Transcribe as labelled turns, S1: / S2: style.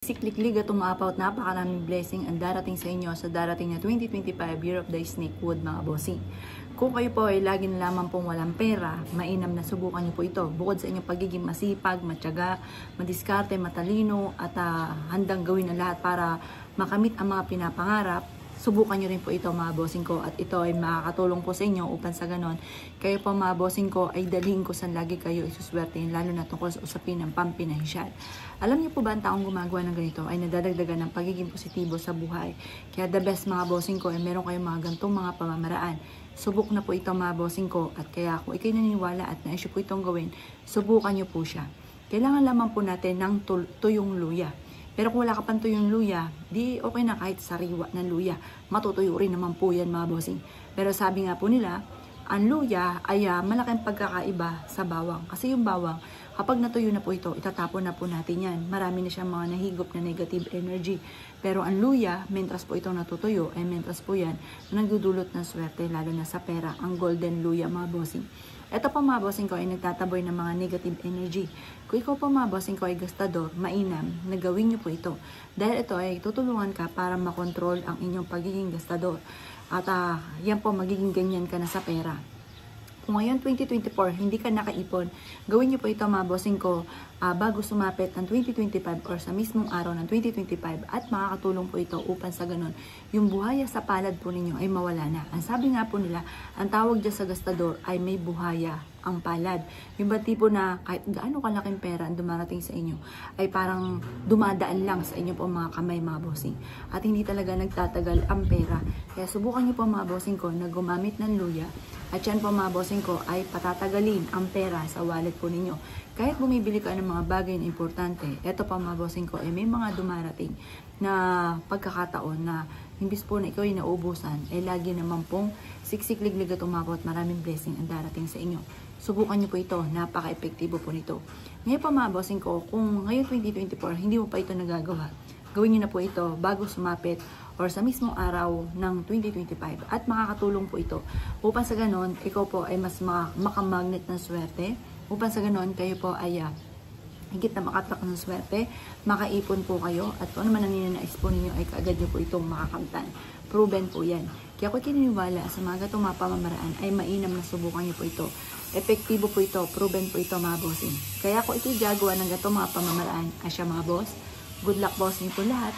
S1: Sikliklig at umaapaw at napakaraming blessing ang darating sa inyo sa darating na 2025 Year of the Snake Wood, mga bossing. Kung kayo po ay lagi na lamang pong walang pera, mainam na subukan niyo po ito. Bukod sa inyong pagiging masipag, matyaga, madiskarte, matalino at handang gawin ang lahat para makamit ang mga pinapangarap, subukan nyo rin po ito, mga bossing ko, at ito ay makakatulong po sa inyo upang sa ganon kayo po, mga bossing ko, ay dalhin ko saan lagi kayo isuswertein, lalo na tungkol sa usapin ng pampinahisyal. Alam niyo po ba, ang taong gumagawa ng ganito ay nadadagdagan ng pagiging positibo sa buhay. Kaya the best, mga bossing ko, ay meron kayong mga gantong mga pamamaraan. Subok na po ito, mga bossing ko, at kaya kung ikay naniniwala at naisyo po itong gawin, subukan nyo po siya. Kailangan lamang po natin ng tuyong luya. Pero kung wala ka pang tuyong luya, di okay na kahit sariwa ng luya. Matutuyo rin naman po yan, mga bossing. Pero sabi nga po nila, ang luya ay malaking pagkakaiba sa bawang. Kasi yung bawang, kapag natuyo na po ito, itatapon na po natin yan. Marami na siyang mga nahigop na negative energy. Pero ang luya, mentras po itong natutuyo, ay mentras po yan, nagdudulot ng swerte, lalo na sa pera, ang golden luya, mga bossing. Ito po, mga bossing ko, ay nagtataboy ng mga negative energy. Kung ikaw po, mga bossing ko, ay gastador, mainam, nagawin niyo po ito. Dahil ito ay tutulungan ka para makontrol ang inyong pagiging gastador. At yan po, magiging ganyan ka na sa pera. Kung ngayon 2024, hindi ka nakaipon, gawin niyo po ito, mga bossing ko, bago sumapit ng 2025 or sa mismong araw ng 2025, at makakatulong po ito upang sa ganon, yung buhaya sa palad po ninyo ay mawala na. Ang sabi nga po nila, ang tawag dyan sa gastador ay may buhaya ang palad. Yung ba tipo na kahit gaano kalaking pera ang dumarating sa inyo, ay parang dumadaan lang sa inyo po mga kamay, mga bossing. At hindi talaga nagtatagal ang pera. Kaya subukan niyo po, mga bossing ko, na gumamit ng luya. At yan po, mga bossing ko, ay patatagalin ang pera sa wallet po ninyo. Kahit bumibili ka ng mga bagay na importante, eto pa, mga bossing ko, ay may mga dumarating na pagkakataon na imbis po na ikaw ay nauubusan, ay lagi naman pong siksik-liglig at umabot, maraming blessing ang darating sa inyo. Subukan niyo po ito, napaka-epektibo po nito. Ngayon pa, mga bossing ko, kung ngayon 2024, hindi mo pa ito nagagawa, gawin niyo na po ito bago sumapit or sa mismong araw ng 2025. At makakatulong po ito upang sa ganon, ikaw po ay mas makamagnet ng swerte. Upang sa ganon, kayo po ay higit na makatak ng swerte, makaipon po kayo, at kung ano man ang ninanais po ninyo ay kaagad nyo po itong makakamtan. Proven po yan. Kaya kung kininiwala sa mga gatong mga pamamaraan, ay mainam na subukan nyo po ito. Epektibo po ito, proven po ito, mga bossing. Kaya kung ito'y gagawa ng gatong mga pamamaraan, asya, mga boss, good luck, boss niyo po lahat.